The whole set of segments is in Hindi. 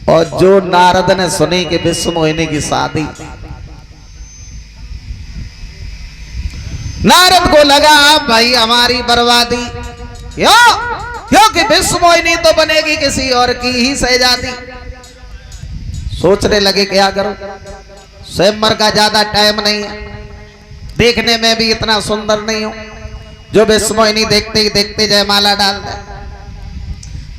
और जो नारद ने सुनी कि विश्व मोहिनी की शादी, नारद को लगा भाई हमारी बर्बादी, क्योंकि विश्व मोहिनी तो बनेगी किसी और की ही शहजादी। सोचने लगे क्या करो, स्वयंवर का ज्यादा टाइम नहीं है, देखने में भी इतना सुंदर नहीं हूं जो विश्व मोहिनी देखते ही देखते जयमाला डाल दे।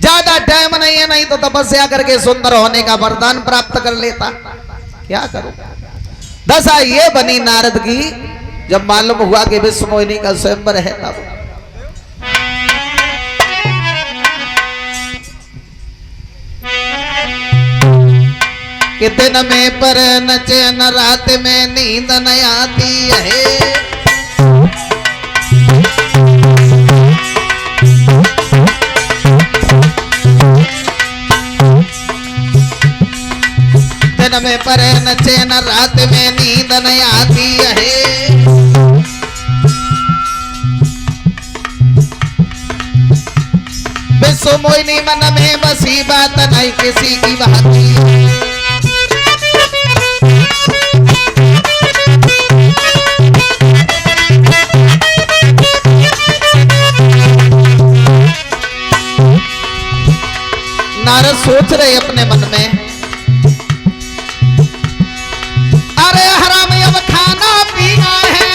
ज्यादा टाइम नहीं है, नहीं तो तपस्या करके सुंदर होने का वरदान प्राप्त कर लेता। क्या करूं, दशा ये बनी नारद की जब मालूम हुआ कि विश्व मोहिनी का स्वयंवर है। तब कि दिन में पर नचे न रात में नींद न आती है, दिन में पर नचे न रात में नींद न आती है। विश्व मोहिनी मन में बसी बात नहीं किसी की भाती। नारद सोच रहे अपने मन में, अरे हराम अब खाना पीना है।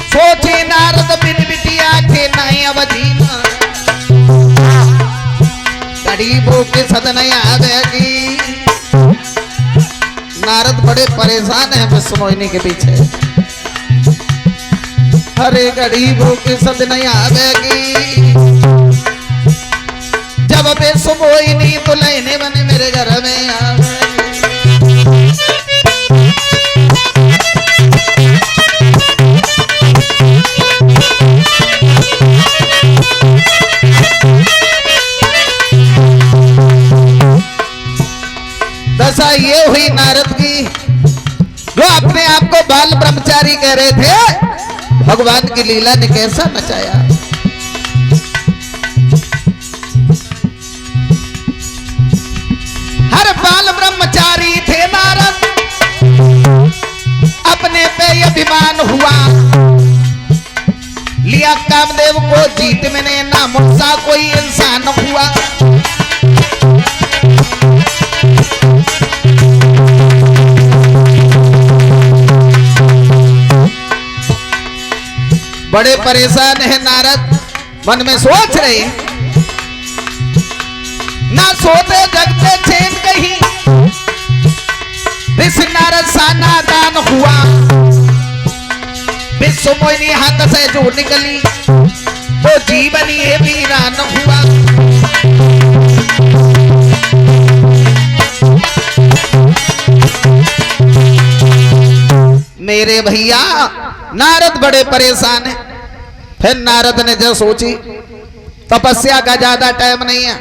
सोचे नारद बिन बिटिया के नहीं अब जीना, गरीबों के सदन आवेगी। नारद बड़े परेशान हैं विश्व मोहिनी के पीछे, अरे गरीबों के सदन आवेगी। जब विश्व मोहिनी तो लेने बने मेरे घर में आवे। दशा ये हुई नारद की, जो अपने आप को बाल ब्रह्मचारी कह रहे थे, भगवान की लीला ने कैसा नचाया। हर बाल ब्रह्मचारी थे नारद, अपने पे अभिमान हुआ। लिया कामदेव को जीत में ना मुझसा कोई इंसान हुआ। बड़े परेशान है नारद, मन में सोच रहे ना सोते जगते चैन कहीं। ऋषि नारद सा नादान हुआ, विश्व मोहिनी हाथ से जो निकली वो जीवन ये वीरान हुआ। मेरे भैया नारद बड़े परेशान हैं। फिर नारद ने जो सोची, तपस्या का ज्यादा टाइम नहीं है,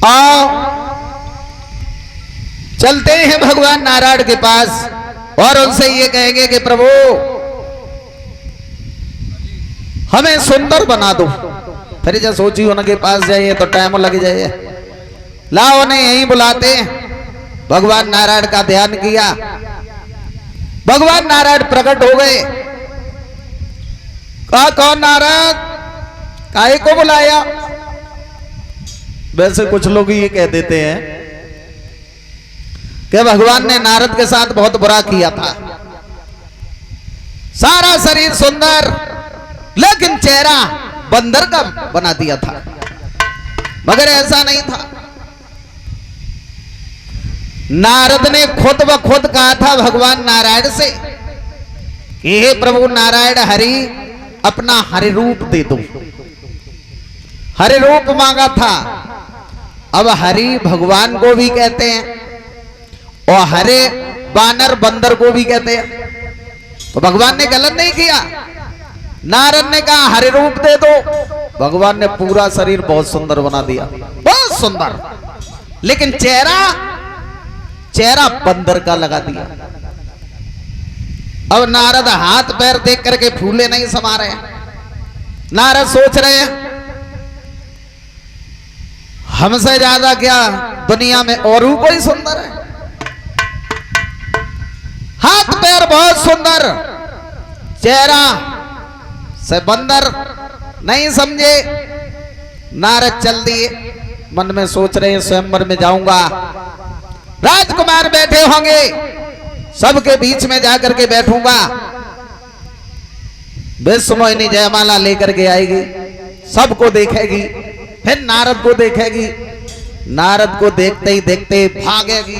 आओ चलते हैं भगवान नारायण के पास और उनसे ये कहेंगे कि प्रभु हमें सुंदर बना दो। फिर जब सोची उनके पास जाइए तो टाइम लग जाए, लाओ उन्हें यहीं बुलाते। भगवान नारायण का ध्यान किया, भगवान नारायण प्रकट हो गए। कहा कौन नारद, काहे को बुलाया। वैसे कुछ लोग ये कह देते हैं कि भगवान ने नारद के साथ बहुत बुरा किया था। सारा शरीर सुंदर लेकिन चेहरा बंदर का बना दिया था, मगर ऐसा नहीं था। नारद ने खुद ब खुद कहा था भगवान नारायण से कि हे प्रभु नारायण हरि अपना हरि रूप दे दो। हरि रूप मांगा था। अब हरि भगवान को भी कहते हैं और हरे बानर बंदर को भी कहते हैं, तो भगवान ने गलत नहीं किया। नारद ने कहा हरि रूप दे दो, भगवान ने पूरा शरीर बहुत सुंदर बना दिया, बहुत सुंदर, लेकिन चेहरा बंदर का लगा दिया। अब नारद हाथ पैर देख करके फूले नहीं समा रहे हैं। नारद सोच रहे हैं हमसे ज्यादा क्या दुनिया में और कोई सुंदर है? हाथ पैर बहुत सुंदर, चेहरा से बंदर नहीं समझे। नारद चल दिए, मन में सोच रहे हैं स्वयंवर में जाऊंगा, राजकुमार बैठे होंगे, सबके बीच में जाकर के बैठूंगा, विश्वमोहिनी जयमाला लेकर के आएगी, सबको देखेगी, फिर नारद को देखेगी, नारद को देखते ही देखते भागेगी,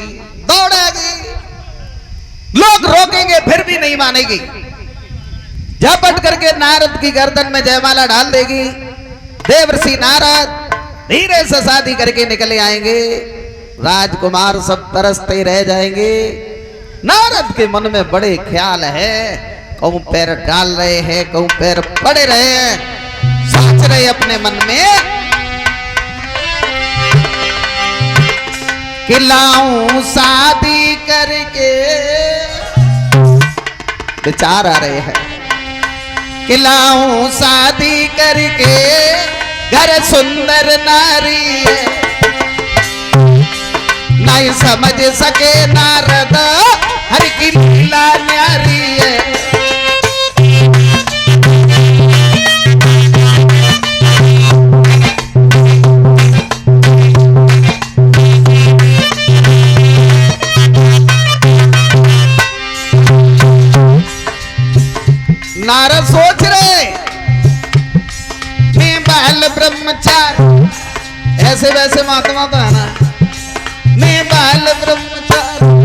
दौड़ेगी, लोग रोकेंगे फिर भी नहीं मानेगी, झपट करके नारद की गर्दन में जयमाला डाल देगी। देवर्षि नारद धीरे से शादी करके निकले आएंगे, राजकुमार सब तरसते रह जाएंगे। नारद के मन में बड़े ख्याल है, कहूं पैर डाल रहे हैं, कहूं पैर पड़े रहे हैं, सोच रहे अपने मन में कि लाऊं शादी करके, विचार आ रहे हैं कि लाऊं शादी करके घर सुंदर नारी है, नहीं समझ सके नारद हर की लीला न्यारी है। नारद सोच रहे मैं बाल ब्रह्मचारी, ऐसे वैसे महात्मा तो है ना, मैं बाल ब्रह्मचारी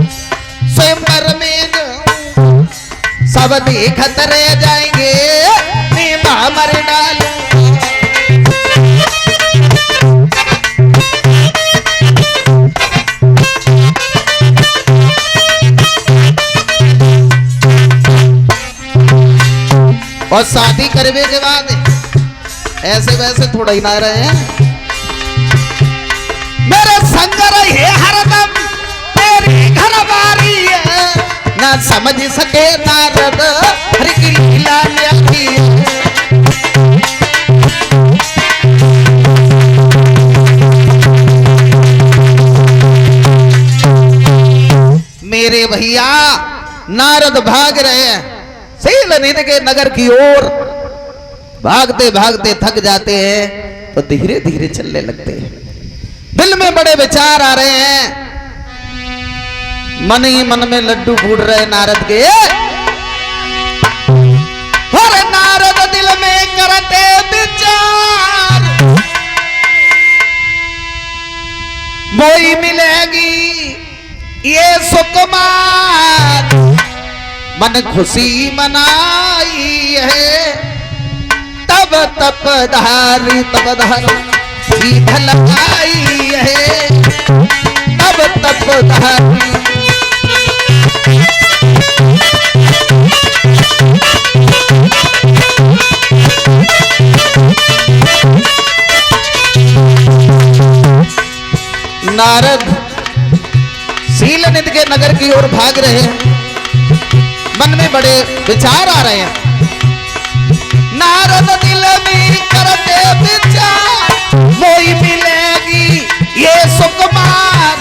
स्वयंवर में जाऊं, सब देखत रह जाएंगे, मैं मर डालूं। और शादी करने के बाद ऐसे वैसे थोड़ा ही ना रहे हैं, मेरे संग रहे हरदम तेरी घरवारी है, ना समझ सके नारद हर की लीला न्यारी है। मेरे भैया नारद भाग रहे हैं शैलनिधि के नगर की ओर, भागते भागते थक जाते हैं तो धीरे धीरे चलने लगते हैं। दिल में बड़े विचार आ रहे हैं, मन ही मन में लड्डू फूट रहे नारद के, और नारद दिल में करते विचार, मोई मिलेगी ये सुकुमार, मन खुशी मनाई है, तब तप धारी सीध लगाई है, तब तप धारी। नारद शैलनिधि के नगर की ओर भाग रहे हैं, मन में बड़े विचार आ रहे हैं। नारद दिल में करते विचार, मोई मिलेगी ये सुकुमार,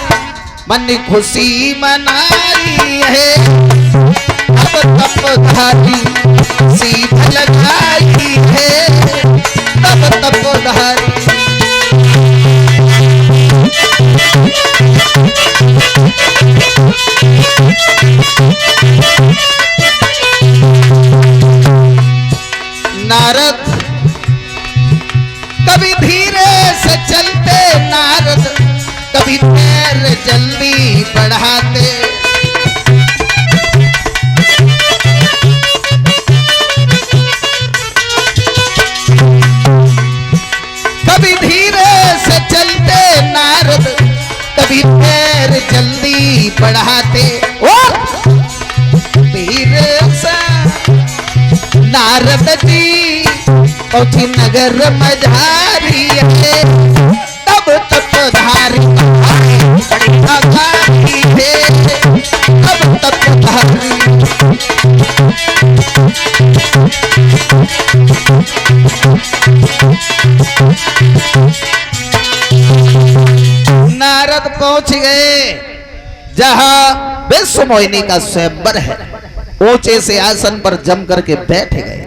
मन खुशी मनाई है, अब तप धारी सीध लगाई है, तब तप धारी। नारद कभी धीरे से चलते, नारद कभी पैर जल्दी बढ़ाते, कभी धीरे से चलते नारद, कभी पैर जल्दी बढ़ाते, और धीरे से नारद जी पहुंची नगर मझारी है, तब तप धारी है, तब तप धारी। नारद पहुंच गए जहां विश्व मोहिनी का स्वयंवर है। ऊंचे से आसन पर जम करके बैठ गए।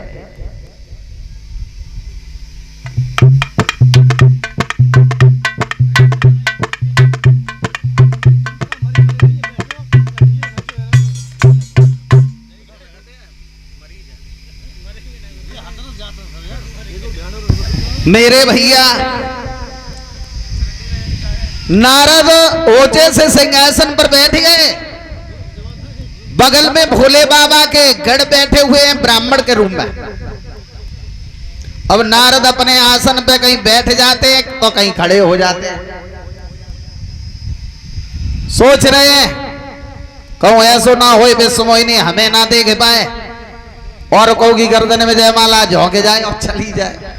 मेरे भैया नारद ऊंचे से सिंहासन पर बैठ गए। बगल में भोले बाबा के गढ़ बैठे हुए हैं ब्राह्मण के रूम में। अब नारद अपने आसन पे कहीं बैठ जाते हैं तो कहीं खड़े हो जाते हैं। सोच रहे हैं कहूं ऐसो ना हो विश्व मोहिनी हमें ना देख पाए और कहूं की गर्दन में जयमाला झोंके जाए और चली जाए।